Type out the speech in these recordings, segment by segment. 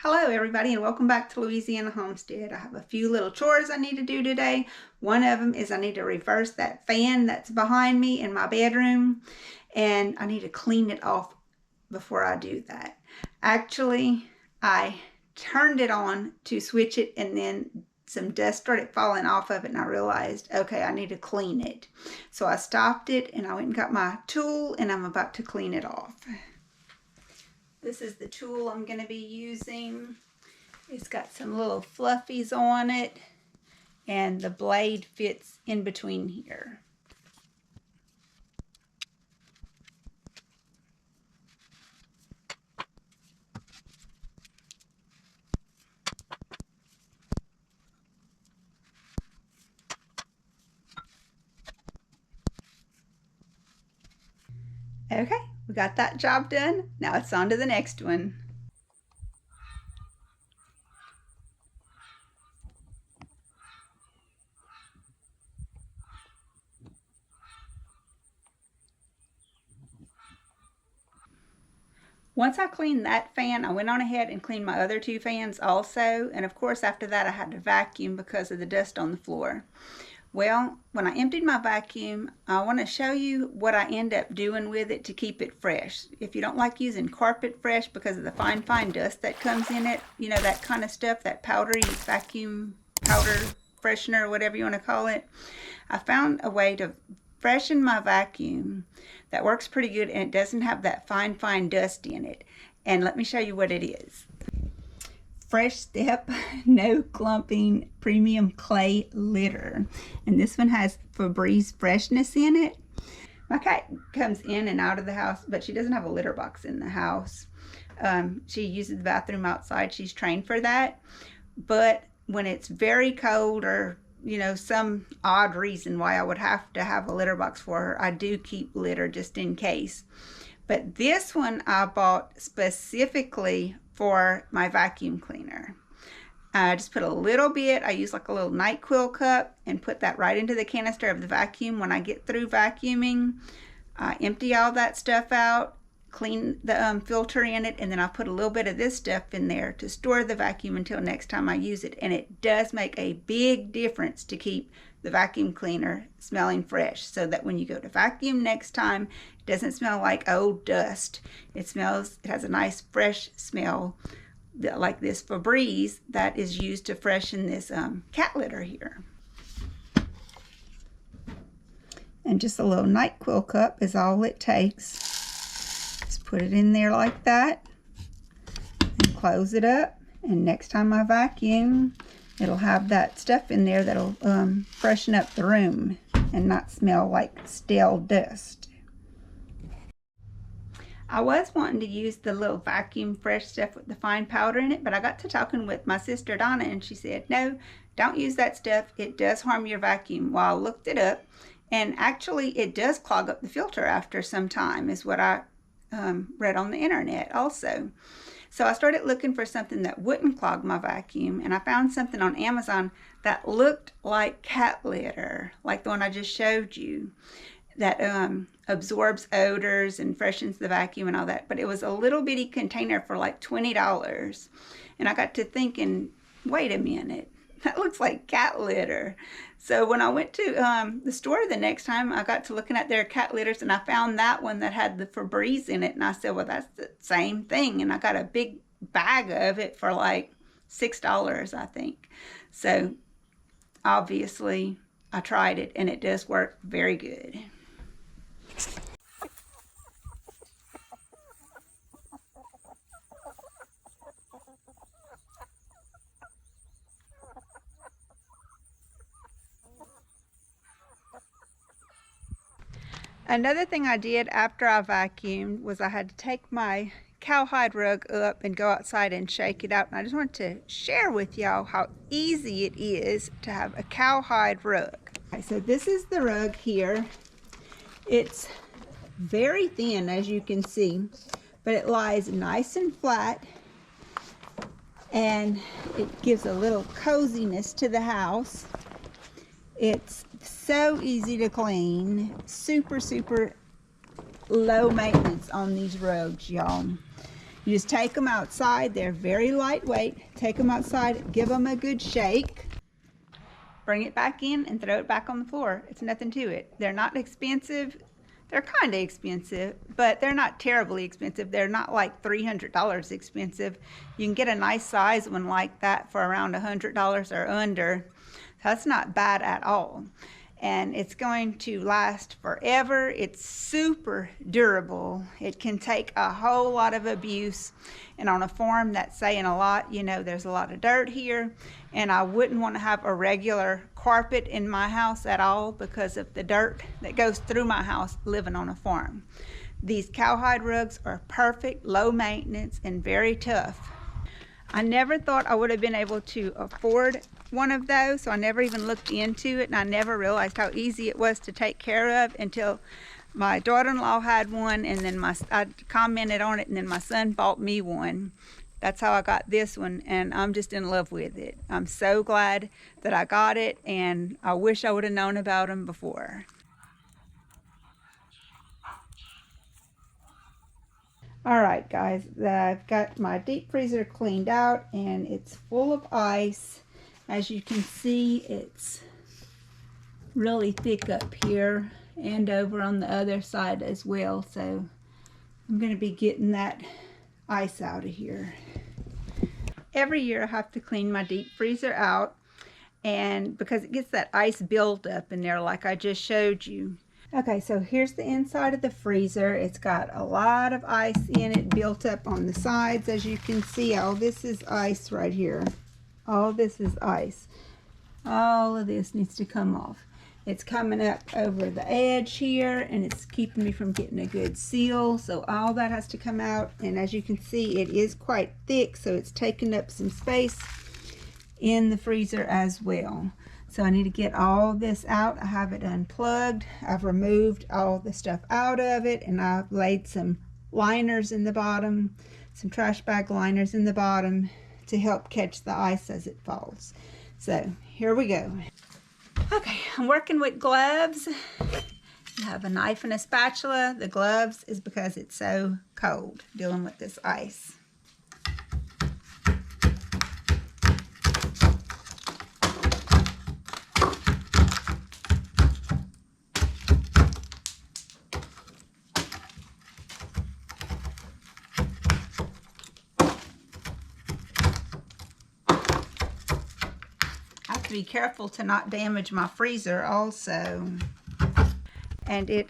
Hello everybody and welcome back to Louisiana Homestead. I have a few little chores I need to do today. One of them is I need to reverse that fan that's behind me in my bedroom, and I need to clean it off before I do that. Actually, I turned it on to switch it and then some dust started falling off of it and I realized, okay, I need to clean it. So I stopped it and I went and got my tool and I'm about to clean it off. This is the tool I'm going to be using. It's got some little fluffies on it, and the blade fits in between here. Okay, we got that job done. Now it's on to the next one. Once I cleaned that fan, I went on ahead and cleaned my other two fans also. And of course, after that, I had to vacuum because of the dust on the floor. Well, when I emptied my vacuum, I want to show you what I end up doing with it to keep it fresh. If you don't like using carpet fresh because of the fine dust that comes in it, you know, that kind of stuff, that powdery vacuum powder freshener, or whatever you want to call it, I found a way to freshen my vacuum that works pretty good, and it doesn't have that fine dust in it. And let me show you what it is. Fresh Step No Clumping Premium Clay Litter, and this one has Febreze freshness in it. My cat comes in and out of the house, but she doesn't have a litter box in the house. She uses the bathroom outside. She's trained for that. But when it's very cold, or you know, some odd reason why I would have to have a litter box for her, I do keep litter just in case. But this one I bought specifically for my vacuum cleaner. I just put a little bit, I use like a little NyQuil cup, and put that right into the canister of the vacuum. When I get through vacuuming, I empty all that stuff out, clean the filter in it, and then I put a little bit of this stuff in there to store the vacuum until next time I use it. And it does make a big difference to keep the vacuum cleaner smelling fresh, so that when you go to vacuum next time, it doesn't smell like old dust. It has a nice fresh smell, like this Febreze that is used to freshen this cat litter here. And just a little NyQuil cup is all it takes. Just put it in there like that and close it up, and next time I vacuum, it'll have that stuff in there that'll freshen up the room and not smell like stale dust. I was wanting to use the little vacuum fresh stuff with the fine powder in it, but I got to talking with my sister Donna, and she said, no, don't use that stuff. It does harm your vacuum. Well, I looked it up, and actually it does clog up the filter after some time, is what I read on the internet also. So I started looking for something that wouldn't clog my vacuum, and I found something on Amazon that looked like cat litter, like the one I just showed you, that absorbs odors and freshens the vacuum and all that. But it was a little bitty container for like $20. And I got to thinking, wait a minute, that looks like cat litter. So when I went to the store the next time, I got to looking at their cat litters, and I found that one that had the Febreze in it. And I said, well, that's the same thing. And I got a big bag of it for like $6, I think. So obviously I tried it, and it does work very good. Another thing I did after I vacuumed was I had to take my cowhide rug up and go outside and shake it out. And I just wanted to share with y'all how easy it is to have a cowhide rug. Okay, so this is the rug here. It's very thin, as you can see, but it lies nice and flat, and it gives a little coziness to the house. It's so easy to clean, super low maintenance on these rugs, y'all. You just take them outside. They're very lightweight. Take them outside, give them a good shake. Bring it back in and throw it back on the floor. It's nothing to it. They're not expensive. They're kind of expensive, but they're not terribly expensive. They're not like $300 expensive. You can get a nice size one like that for around $100 or under. That's not bad at all. And it's going to last forever. It's super durable. It can take a whole lot of abuse. And on a farm that's saying a lot, you know, there's a lot of dirt here. And I wouldn't want to have a regular carpet in my house at all because of the dirt that goes through my house living on a farm. These cowhide rugs are perfect, low maintenance, and very tough. I never thought I would have been able to afford one of those, so I never even looked into it, and I never realized how easy it was to take care of until my daughter-in-law had one, and then I commented on it, and then my son bought me one. That's how I got this one, and I'm just in love with it. I'm so glad that I got it, and I wish I would have known about them before. All right, guys, I've got my deep freezer cleaned out, and it's full of ice. As you can see, it's really thick up here and over on the other side as well. So I'm going to be getting that ice out of here. Every year I have to clean my deep freezer out, and because it gets that ice built up in there like I just showed you. Okay, so here's the inside of the freezer. It's got a lot of ice in it built up on the sides. As you can see, all this is ice right here. All this is ice. All of this needs to come off. It's coming up over the edge here, and it's keeping me from getting a good seal. So all that has to come out, and as you can see, it is quite thick, so it's taking up some space in the freezer as well. So I need to get all this out. I have it unplugged. I've removed all the stuff out of it, and I've laid some liners in the bottom, some trash bag liners in the bottom to help catch the ice as it falls. So here we go. Okay, I'm working with gloves. I have a knife and a spatula. The gloves is because it's so cold dealing with this ice. Be careful to not damage my freezer also. And it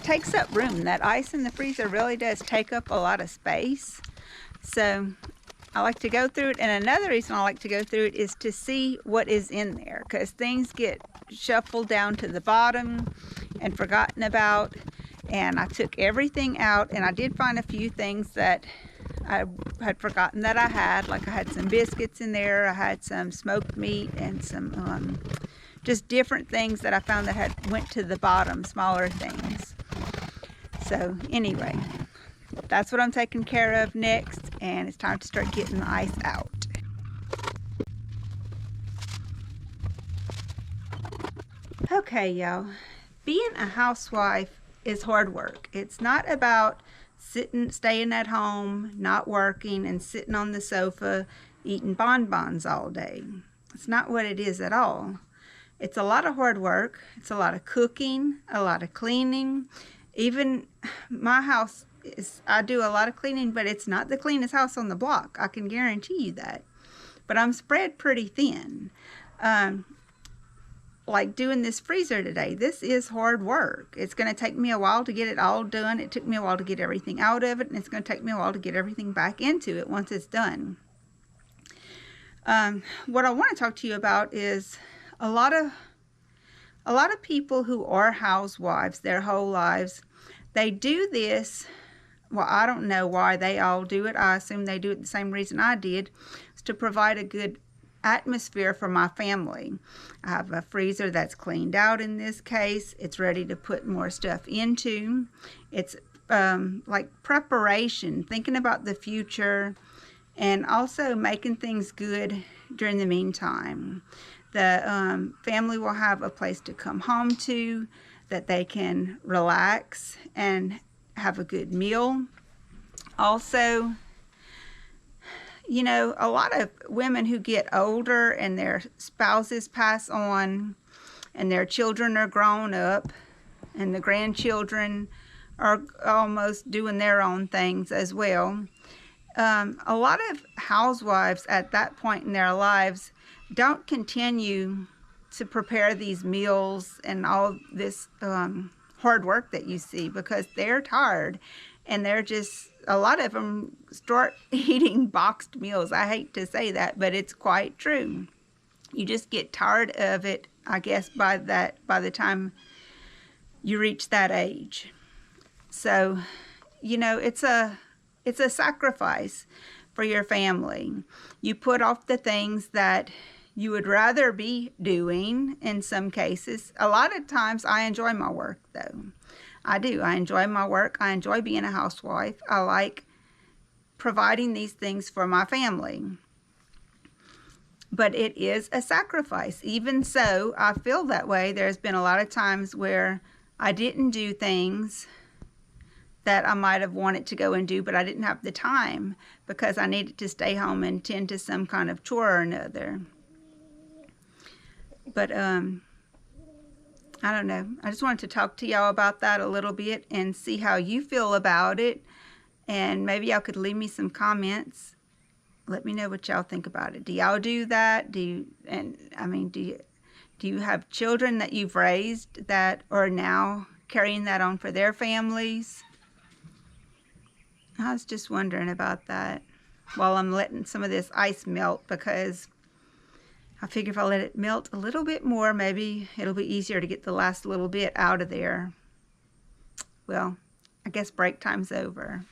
takes up room. That ice in the freezer really does take up a lot of space. So I like to go through it, and another reason I like to go through it is to see what is in there, because things get shuffled down to the bottom and forgotten about. And I took everything out, and I did find a few things that I had forgotten that I had. Like I had some biscuits in there, I had some smoked meat, and some just different things that I found that had went to the bottom, smaller things. So anyway, that's what I'm taking care of next, and it's time to start getting the ice out. Okay, y'all, being a housewife is hard work. It's not about staying at home, not working, and sitting on the sofa eating bonbons all day. It's not what it is at all. It's a lot of hard work. It's a lot of cooking, a lot of cleaning. Even my house I do a lot of cleaning, but it's not the cleanest house on the block. I can guarantee you that. But I'm spread pretty thin. Like doing this freezer today, this is hard work. It's going to take me a while to get it all done. It took me a while to get everything out of it, and it's going to take me a while to get everything back into it once it's done. What I want to talk to you about is a lot of people who are housewives their whole lives. They do this. Well, I don't know why they all do it. I assume they do it the same reason I did, is to provide a good atmosphere for my family. I have a freezer that's cleaned out in this case. It's ready to put more stuff into. It's like preparation, thinking about the future, and also making things good during the meantime. The family will have a place to come home to that they can relax and have a good meal. Also, you know, a lot of women who get older and their spouses pass on and their children are grown up and the grandchildren are almost doing their own things as well. A lot of housewives at that point in their lives don't continue to prepare these meals and all this hard work that you see because they're tired and they're just, a lot of them start eating boxed meals. I hate to say that, but it's quite true. You just get tired of it, I guess, by the time you reach that age. So, you know, it's a sacrifice for your family. You put off the things that you would rather be doing in some cases. A lot of times I enjoy my work though. I do. I enjoy my work. I enjoy being a housewife. I like providing these things for my family. But it is a sacrifice. Even so, I feel that way. There's been a lot of times where I didn't do things that I might have wanted to go and do, but I didn't have the time because I needed to stay home and tend to some kind of chore or another. But I don't know. I just wanted to talk to y'all about that a little bit and see how you feel about it. And maybe y'all could leave me some comments. Let me know what y'all think about it. Do y'all do that? Do you have children that you've raised that are now carrying that on for their families? I was just wondering about that while I'm letting some of this ice melt, because I figure if I let it melt a little bit more, maybe it'll be easier to get the last little bit out of there. Well, I guess break time's over.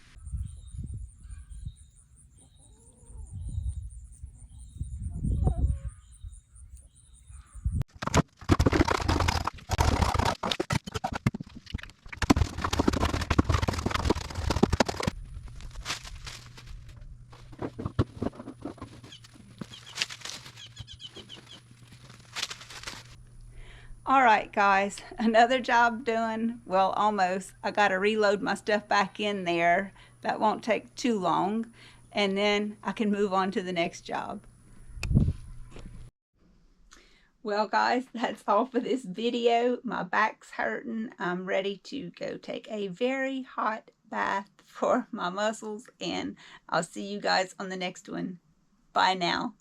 All right, guys, another job done. Well, almost. I got to reload my stuff back in there. That won't take too long, and then I can move on to the next job. Well, guys, that's all for this video. My back's hurting. I'm ready to go take a very hot bath for my muscles, and I'll see you guys on the next one. Bye now.